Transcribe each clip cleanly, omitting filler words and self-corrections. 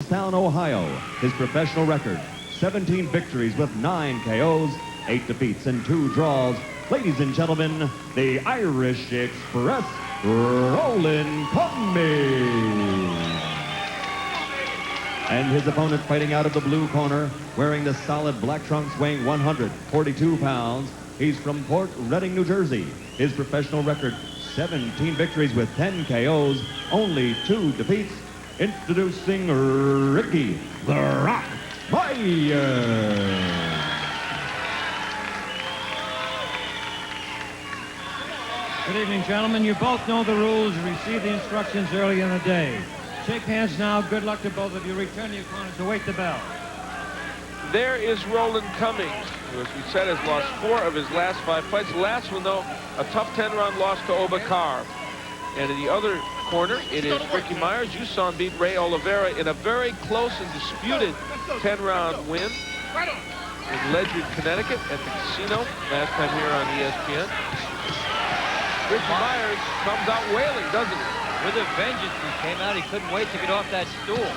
Town, Ohio. His professional record, 17 victories with 9 KOs, 8 defeats and 2 draws. Ladies and gentlemen, the Irish Express, Roland Commings. And his opponent fighting out of the blue corner, wearing the solid black trunks, weighing 142 pounds. He's from Port Reading, New Jersey. His professional record, 17 victories with 10 KOs, only 2 defeats. Introducing Ricky "The Rock" Meyers. Good evening, gentlemen. You both know the rules. You received the instructions early in the day. Shake hands now. Good luck to both of you. Return to your corners to await the bell. There is Roland Commings, who, as we said, has lost 4 of his last 5 fights. The last one, though, a tough 10-round loss to Obakar. And in the other corner, it is Ricky Meyers. You saw him beat Ray Oliveira in a very close and disputed 10-round win in Ledyard, Connecticut, at the casino last time here on ESPN. Ricky Meyers comes out wailing, doesn't he? With a vengeance, he came out. He couldn't wait to get off that stool.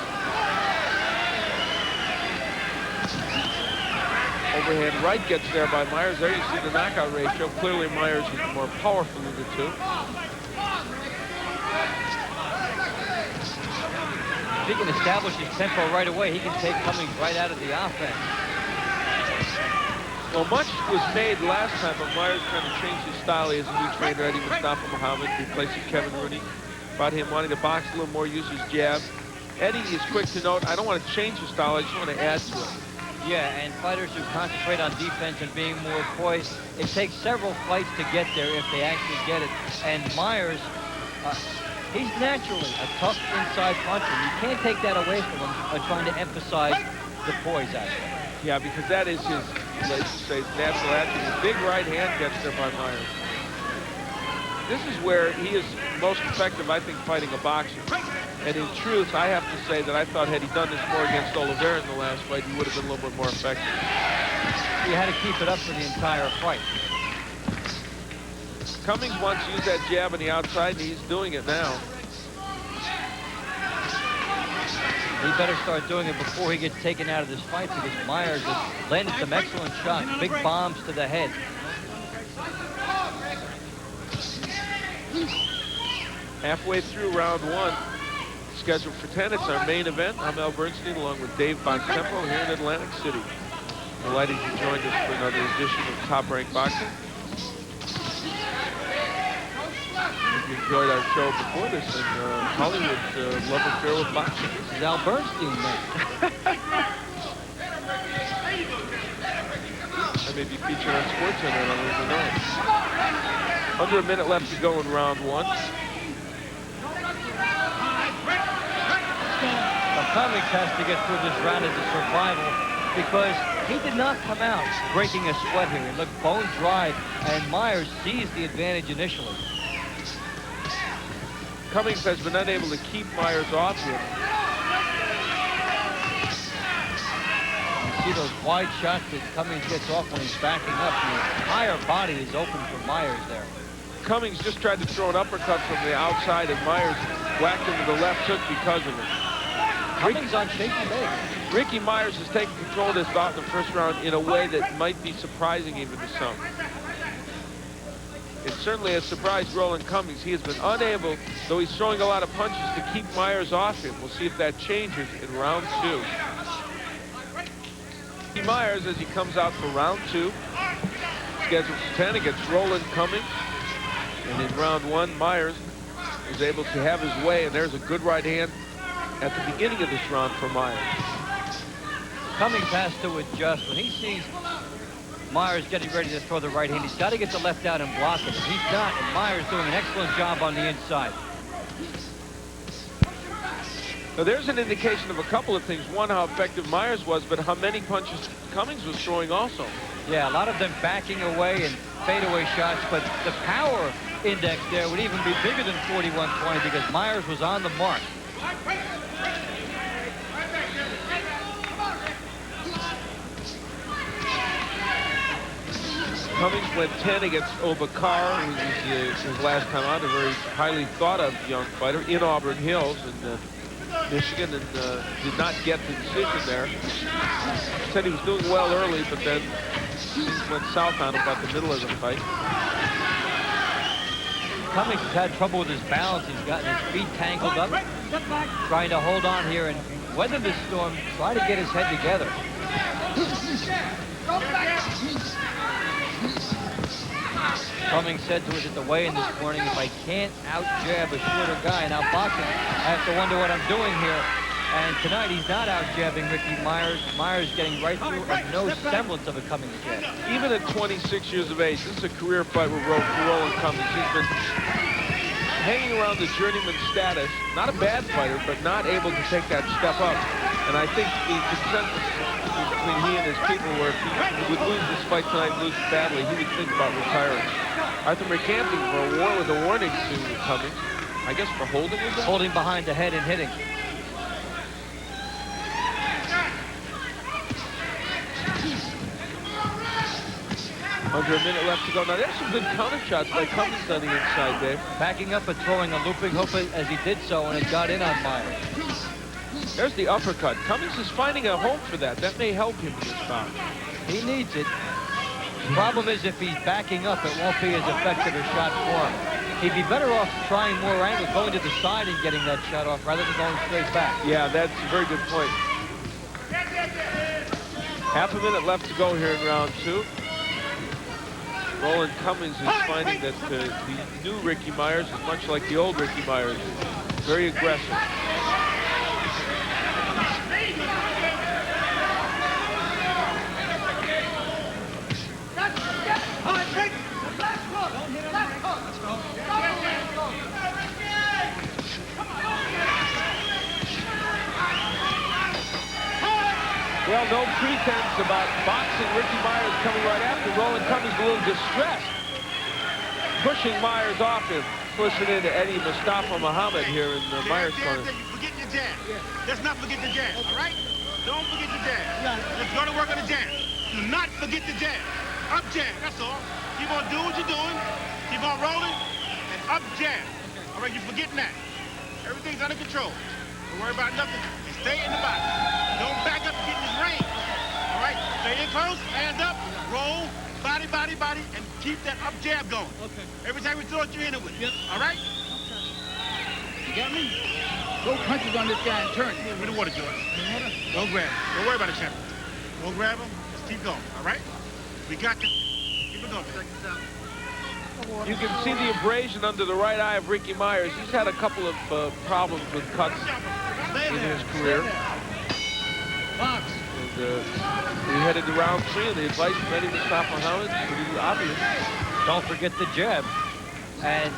Overhand right gets there by Meyers. There you see the knockout ratio. Clearly Meyers is more powerful of the two. If he can establish his tempo right away, he can take Cummings right out of the offense. Well, much was made last time of Meyers trying to change his style. He has a new trainer, Eddie Mustafa Muhammad, replacing Kevin Rooney. About him wanting to box a little more, use his jab. Eddie is quick to note, I don't want to change his style, I just want to add to it. Yeah, and fighters who concentrate on defense and being more poised, it takes several fights to get there if they actually get it. And Meyers, he's naturally a tough inside puncher. You can't take that away from him by trying to emphasize the poise aspect. Yeah, because that is his, let's say, natural attribute. Big right hand gets there by Meyers. This is where he is most effective, I think, fighting a boxer. And in truth, I have to say that I thought had he done this more against Oliveira in the last fight, he would have been a little bit more effective. He had to keep it up for the entire fight. Cummings wants to use that jab on the outside, and he's doing it now. He better start doing it before he gets taken out of this fight, because Meyers has landed some excellent shots, big bombs to the head. Halfway through round 1, scheduled for 10. It's our main event. I'm Al Bernstein, along with Dave Bontempo here in Atlantic City. Delighted you joined us for another edition of Top Rank Boxing. If you enjoyed our show before this, and Hollywood's love affair with boxing. This is Al Bernstein, man. I may be featured on SportsCenter, I don't even know. Under a minute left to go in round 1. Cummings has to get through this round as a survival, because he did not come out breaking a sweat here. He looked bone dry, and Meyers seized the advantage initially. Cummings has been unable to keep Meyers off him. You see those wide shots that Cummings gets off when he's backing up. The entire body is open for Meyers there. Cummings just tried to throw an uppercut from the outside, and Meyers whacked him with a left hook because of it. Cummings on shaky legs. Ricky Meyers has taken control of this bout in the first round in a way that might be surprising even to some. It certainly has surprised Roland Commings. He has been unable, though he's throwing a lot of punches, to keep Meyers off him. We'll see if that changes in round 2. Ricky Meyers, as he comes out for round 2, scheduled for 10 against Roland Commings. And in round 1, Meyers was able to have his way, and there's a good right hand at the beginning of this round for Meyers. Cummings has to adjust. When he sees Meyers getting ready to throw the right hand, he's got to get the left out and block it. He's not, and Meyers doing an excellent job on the inside. Now there's an indication of a couple of things. One, how effective Meyers was, but how many punches Cummings was throwing also. Yeah, a lot of them backing away and fadeaway shots, but the power index there would even be bigger than 41-20 because Meyers was on the mark. Cummings went 10 against Obakar, who was his last time out, a very highly thought of young fighter in Auburn Hills. And Michigan and did not get the decision there. Said he was doing well early, but then things went south on him about the middle of the fight. Cummings has had trouble with his balance. He's gotten his feet tangled up, trying to hold on here and weather the storm, try to get his head together. Cummings said to us at the weigh-in this morning, if I can't out-jab a shorter guy and out-boxing, I have to wonder what I'm doing here. And tonight he's not out-jabbing Ricky Meyers. Meyers getting right through and no semblance of a Cummings jab. Even at 26 years of age, this is a career fight with Roland Commings. He's been hanging around the journeyman status, not a bad fighter, but not able to take that step up. And I think the consensus between he and his people were if he would lose this fight tonight, lose it badly, he would think about retiring. Arthur recamping for a war with a warning to Cummings. I guess for holding him? Holding behind the head and hitting. Under a minute left to go. Now, there's some good counter shots by Cummings on the inside, Dave. Backing up and throwing a looping hook as he did so, and it got in on Meyers. There's the uppercut. Cummings is finding a home for that. That may help him in this bout. He needs it. The problem is if he's backing up, it won't be as effective a shot for him. He'd be better off trying more angles, going to the side and getting that shot off rather than going straight back. Yeah, that's a very good point. Half a minute left to go here in round two. Roland Commings is finding that the new Ricky Meyers is much like the old Ricky Meyers. Very aggressive. Well, no pretense about boxing. Ricky Meyers coming right after. Roland Commings a little distressed. Pushing Meyers off him. Pushing into Eddie Mustafa Muhammad here in the Meyers corner. You're forgetting your jab. Let's not forget the jab, all right? Don't forget the jab. Let's go to work on the jab. Do not forget the jab. Up jab, that's all. Keep on doing what you're doing. Keep on rolling. And up jab. All right, you're forgetting that. Everything's under control. Don't worry about nothing. And stay in the box. Don't back up and get in his range. All right? Stay in close, hands up, roll, body, body, body, and keep that up jab going. Okay. Every time we throw it, you hit it with it. Yep. All right? You got me? Go punches on this guy and turn. Give me the water, George. Don't grab him. Don't worry about the champion. Don't grab him. Just keep going. All right? We got this. Keep it going. You can see the abrasion under the right eye of Ricky Meyers. He's had a couple of problems with cuts in his career. And we headed to round three, and the advice from Eddie Mustafa Muhammad is pretty obvious. Don't forget the jab. And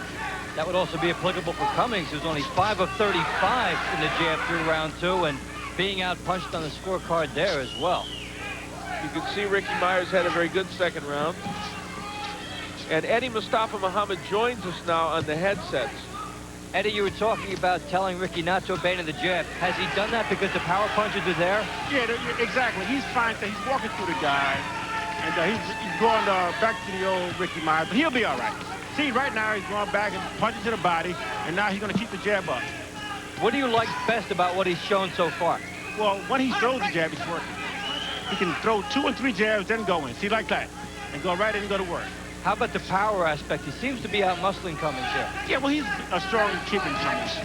that would also be applicable for Cummings, who's only 5 of 35 in the jab through round two, and being out-punched on the scorecard there as well. You can see Ricky Meyers had a very good second round. And Eddie Mustafa Muhammad joins us now on the headsets. Eddie, you were talking about telling Ricky not to abandon the jab. Has he done that because the power punches are there? Yeah, exactly. He's fine. He's walking through the guy, and he's going back to the old Ricky Meyers, but he'll be all right. See, right now he's going back and punching to the body, and now he's going to keep the jab up. What do you like best about what he's shown so far? Well, when he throws the jab, he's working. He can throw 2 and 3 jabs, then go in. See, like that, and go right in and go to work. How about the power aspect? He seems to be out-muscling Cummings here. Yeah, well, he's a strong kid in Cummings.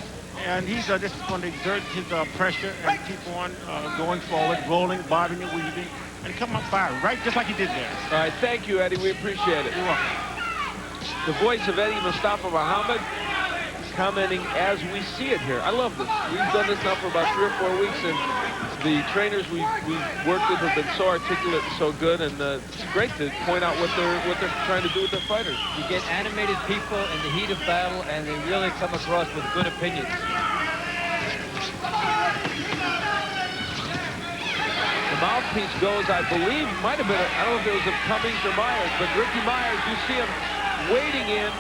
And he's just going to exert his pressure and keep on going forward, rolling, bobbing and weaving, and come up firing, right? Just like he did there. All right, thank you, Eddie. We appreciate it. You're welcome. The voice of Eddie Mustafa Muhammad commenting as we see it here. I love this. We've done this now for about 3 or 4 weeks, and the trainers we've worked with have been so articulate and so good, and it's great to point out what they're trying to do with their fighters. You get animated people in the heat of battle, and they really come across with good opinions. The mouthpiece goes, I believe, might have been, I don't know if it was of Cummings or Meyers, but Ricky Meyers, you see him wading in,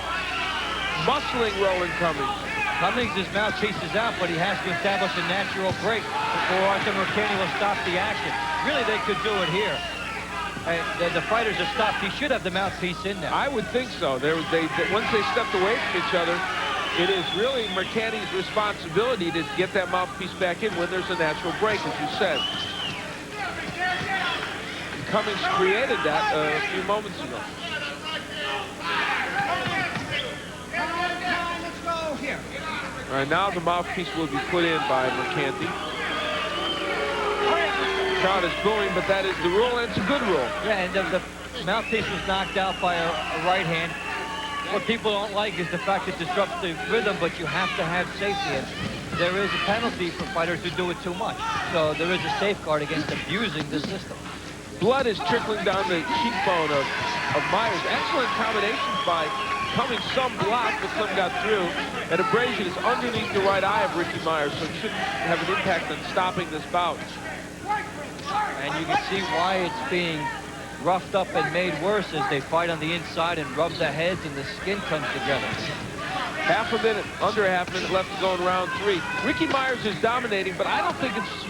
muscling Roland Commings. Cummings' mouthpiece is out, but he has to establish a natural break before Arthur McKinney will stop the action. Really, they could do it here. The fighters are stopped. He should have the mouthpiece in now. I would think so. Once they stepped away from each other, it is really Mercanti's responsibility to get that mouthpiece back in when there's a natural break, as you said. And Cummings created that a few moments ago. All right, now the mouthpiece will be put in by Mercanti. Crowd is booing, but that is the rule, and it's a good rule. Yeah, and the mouthpiece was knocked out by a right hand. What people don't like is the fact it disrupts the rhythm, but you have to have safety. And there is a penalty for fighters who do it too much. So there is a safeguard against abusing the system. Blood is trickling down the cheekbone of Meyers. Excellent combinations by Cummings. Some blocked, but some got through. That abrasion is underneath the right eye of Ricky Meyers, so it shouldn't have an impact on stopping this bout. And you can see why it's being roughed up and made worse as they fight on the inside and rub the heads and the skin comes together. Half a minute, under a half minute left to go in round 3. Ricky Meyers is dominating, but I don't think it's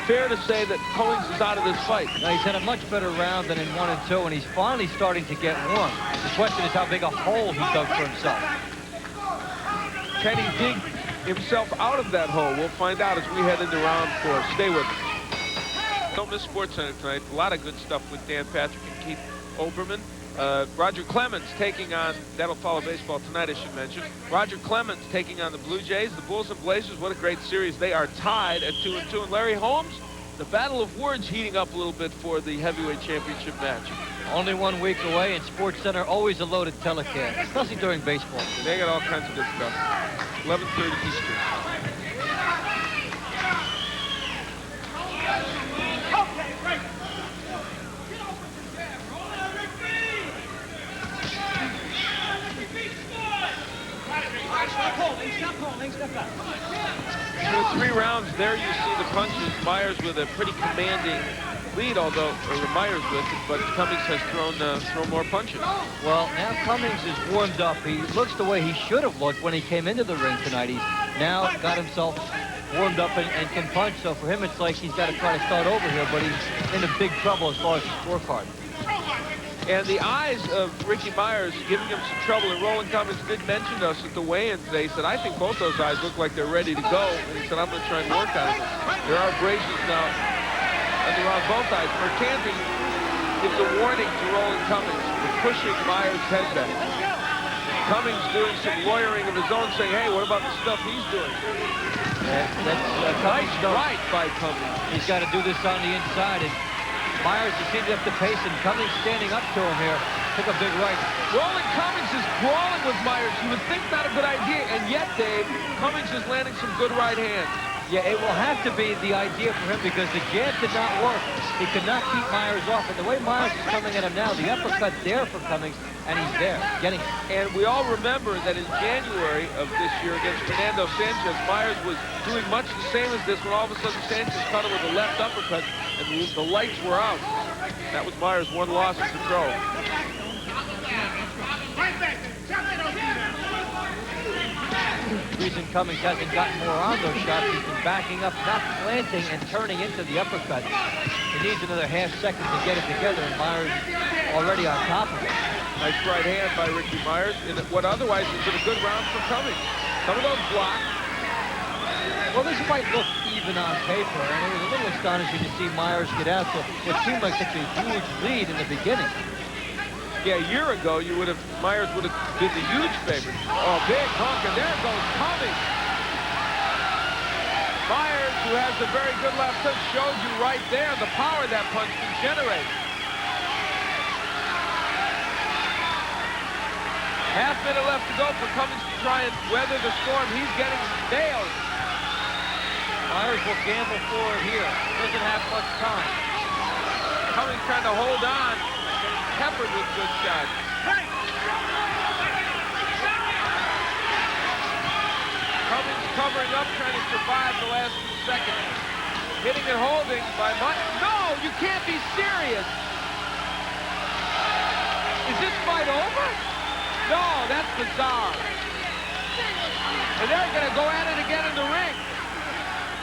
fair to say that Cummings is out of this fight. Now, he's had a much better round than in 1 and 2, and he's finally starting to get warm. The question is how big a hole he dug for himself. Can he dig himself out of that hole? We'll find out as we head into round 4. Stay with us. Don't miss SportsCenter tonight. A lot of good stuff with Dan Patrick and Keith Olbermann. Roger Clemens taking on, that'll follow baseball tonight, I should mention. Roger Clemens taking on the Blue Jays. The Bulls and Blazers, what a great series. They are tied at 2-2. And Larry Holmes, the battle of words heating up a little bit for the heavyweight championship match. Only 1 week away, and SportsCenter always a loaded telecast, especially during baseball. They got all kinds of good stuff. 11:30 Eastern. Through 3 rounds, there you see the punches. Meyers with a pretty commanding lead, although Meyers with it, but Cummings has thrown more punches. Well, now Cummings is warmed up. He looks the way he should have looked when he came into the ring tonight. He's now got himself warmed up and can punch. So for him, it's like he's got to try to start over here, but he's in a big trouble as far as the scorecard. And the eyes of Ricky Meyers giving him some trouble. And Roland Commings did mention to us at the weigh-in today. He said, I think both those eyes look like they're ready to go. And he said, I'm going to try and work on it. There are abrasions now around both eyes. Mercanti gives a warning to Roland Commings for pushing Meyers' head back. Cummings doing some lawyering of his own, saying, hey, what about the stuff he's doing? That's Nice right by Cummings. He's got to do this on the inside. And Meyers is seemed up the pace, and Cummings standing up to him here. Took a big right. Roland Commings is brawling with Meyers. You would think not a good idea, and yet, Dave, Cummings is landing some good right hands. Yeah, it will have to be the idea for him because the jab did not work. He could not keep Meyers off. And the way Meyers is coming at him now, the uppercut there for Cummings, and he's there, getting it. And we all remember that in January of this year against Fernando Sanchez, Meyers was doing much the same as this when all of a sudden Sanchez caught him with a left uppercut, and the lights were out. That was Meyers' 1 loss as a pro. The reason Cummings hasn't gotten more on those shots, he's been backing up, not planting and turning into the uppercut. He needs another half second to get it together, and Meyers already on top of it. Nice right hand by Ricky Meyers in what otherwise has been a good round for Cummings. Some of those blocked. Well, this might look even on paper, and it was a little astonishing to see Meyers get out to what seemed like such a huge lead in the beginning. Yeah, a year ago, Meyers would have been the huge favorite. Oh, big hunk, and there goes Cummings. Meyers, who has a very good left hook, showed you right there the power that punch can generate. Half minute left to go for Cummings to try and weather the storm. He's getting nailed. Meyers will gamble for it here. Doesn't have much time. Cummings trying to hold on. Peppered with good shots. Cummings covering up, trying to survive the last few seconds. Hitting and holding by Meyers. No, you can't be serious. Is this fight over? No, that's bizarre. And they're going to go at it again in the ring.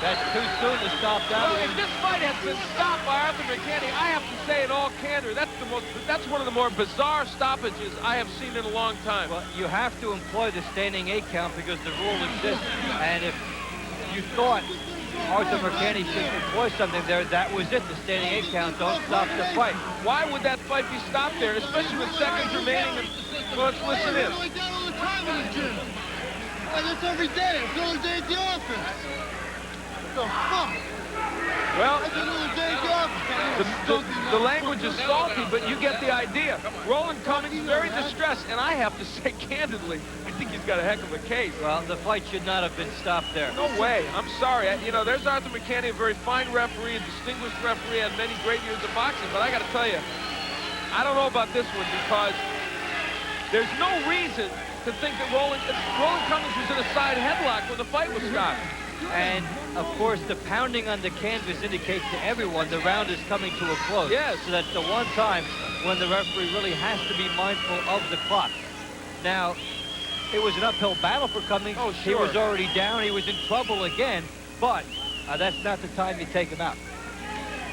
That's too soon to stop that Well, one. if this fight has been stopped by Arthur McCanny, I have to say in all candor, that's one of the more bizarre stoppages I have seen in a long time. Well, you have to employ the standing 8 count because the rule exists. And if you thought Arthur McCanny should employ something there, that was it. The standing 8 count. Don't stop the fight. Why would that fight be stopped there, especially with seconds remaining? Well, let's listen in. That's every day. It's the only day at the office. What the fuck? Well, That's another day at the office. the language is salty, but you get the idea. Roland Commings is very distressed, and I have to say candidly, I think he's got a heck of a case. Well, the fight should not have been stopped there. No way. I'm sorry. You know, there's Arthur McCanny, a very fine referee, a distinguished referee, had many great years of boxing, but I got to tell you, I don't know about this one because there's no reason to think that Roland Commings was in a side headlock when the fight was stopped. And, of course, the pounding on the canvas indicates to everyone the round is coming to a close. Yes. So that's the one time when the referee really has to be mindful of the clock. Now, it was an uphill battle for Cummings. Oh, He sure. was already down. He was in trouble again. But that's not the time you take him out.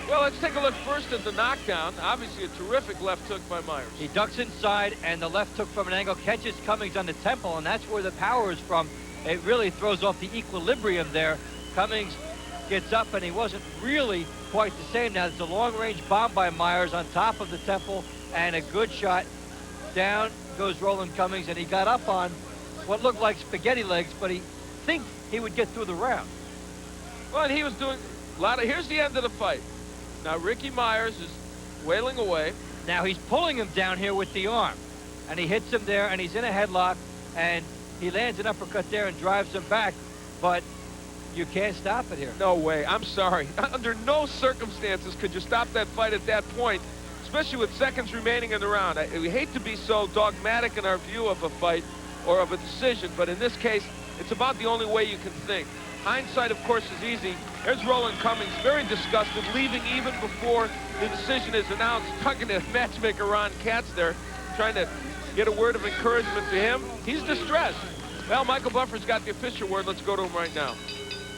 Well, let's take a look first at the knockdown. Obviously, a terrific left hook by Meyers. He ducks inside, and the left hook from an angle catches Cummings on the temple, and that's where the power is from. It really throws off the equilibrium there. Cummings gets up, and he wasn't really quite the same. Now, there's a long-range bomb by Meyers on top of the temple, and a good shot. Down goes Roland Commings, and he got up on what looked like spaghetti legs, but he thinks he would get through the round. Well, and he was doing a lot of... Here's the end of the fight. Now, Ricky Meyers is wailing away. Now, he's pulling him down here with the arm, and he hits him there, and he's in a headlock, and he lands an uppercut there and drives him back, but you can't stop it here. No way. I'm sorry. Under no circumstances could you stop that fight at that point, especially with seconds remaining in the round. We hate to be so dogmatic in our view of a fight or of a decision, but in this case, it's about the only way you can think. Hindsight, of course, is easy. There's Roland Commings, very disgusted, leaving even before the decision is announced, talking to matchmaker Ron Katz there, trying to get a word of encouragement to him. He's distressed. Well, Michael Buffer's got the official word. Let's go to him right now.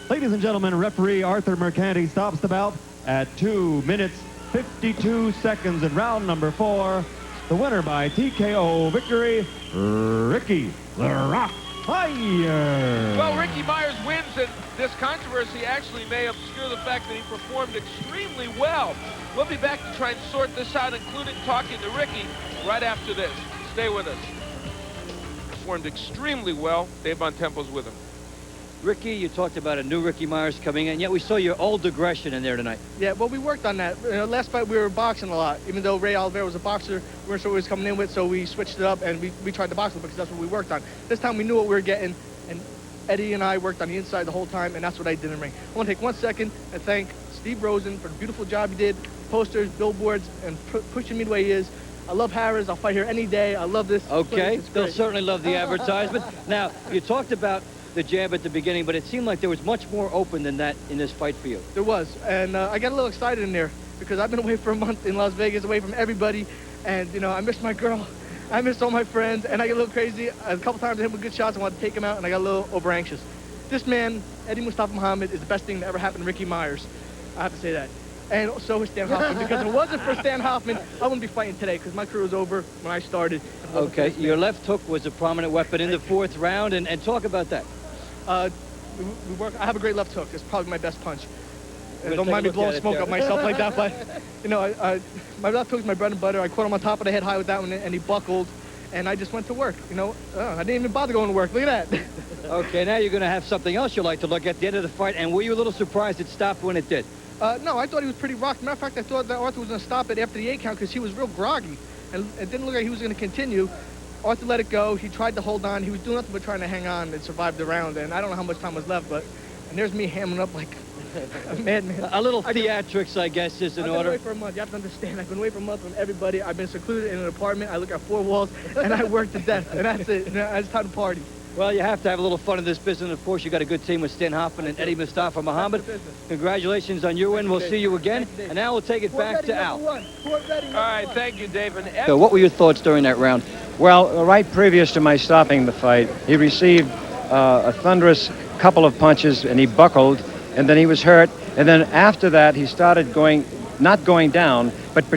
Ladies and gentlemen, referee Arthur McCanty stops the bout at 2 minutes, 52 seconds in round number 4. The winner by TKO victory, Ricky "The Rock" Meyers. Well, Ricky Meyers wins, and this controversy actually may obscure the fact that he performed extremely well. We'll be back to try and sort this out, including talking to Ricky right after this. Stay with us. Performed extremely well. Dave Bontempo's with him. Ricky, you talked about a new Ricky Meyers coming in, yet we saw your old aggression in there tonight. Yeah, well, we worked on that. Last fight, we were boxing a lot. Even though Ray Oliveira was a boxer, we weren't sure what he was coming in with, so we switched it up, and we tried to box him because that's what we worked on. This time, we knew what we were getting, and Eddie and I worked on the inside the whole time, and that's what I did in the ring. I want to take 1 second and thank Steve Rosen for the beautiful job he did, posters, billboards, and pushing me the way he is. I love Harris. I'll fight here any day. I love this. Okay, It's they'll great. certainly love the advertisement. Now, you talked about the jab at the beginning, but it seemed like there was much more open than that in this fight for you. There was, and I got a little excited in there because I've been away for a month in Las Vegas, away from everybody, and you know, I missed my girl, I missed all my friends, and I get a little crazy. A couple times I hit him with good shots, I wanted to take him out, and I got a little over anxious. This man, Eddie Mustafa Muhammad, is the best thing that ever happened to Ricky Meyers. I have to say that. And so is Stan Hoffman, because if it wasn't for Stan Hoffman, I wouldn't be fighting today, because my career was over when I started. Okay, your left hook was a prominent weapon in the 4th round, and talk about that. We work. I have a great left hook. It's probably my best punch. We're Don't gonna mind me take a look blowing at it smoke there. up myself like that, but you know, my left hook's my bread and butter. I caught him on top of the head high with that one, and he buckled, and I just went to work. You know, I didn't even bother going to work. Look at that. Okay, now you're going to have something else you'd like to look at the end of the fight, and were you a little surprised it stopped when it did? No, I thought he was pretty rocked. Matter of fact, I thought that Arthur was going to stop it after the 8 count because he was real groggy, and it didn't look like he was going to continue. Arthur let it go. He tried to hold on. He was doing nothing but trying to hang on and survive the round, and I don't know how much time was left, and there's me hamming up like a madman. A little theatrics, I guess, is in I've been order. away for a month. You have to understand. I've been away for a month from everybody. I've been secluded in an apartment. I look at 4 walls, and I work to death, and that's it. You know, it's time to party. Well, you have to have a little fun in this business. Of course, you got a good team with Stan Hoffman and Eddie Mustafa Muhammad. Congratulations on your win. We'll see you again. And now we'll take it back to Al. All right, thank you, David. So what were your thoughts during that round? Well, right previous to my stopping the fight, he received a thunderous couple of punches, and he buckled, and then he was hurt, and then after that he started not going down, but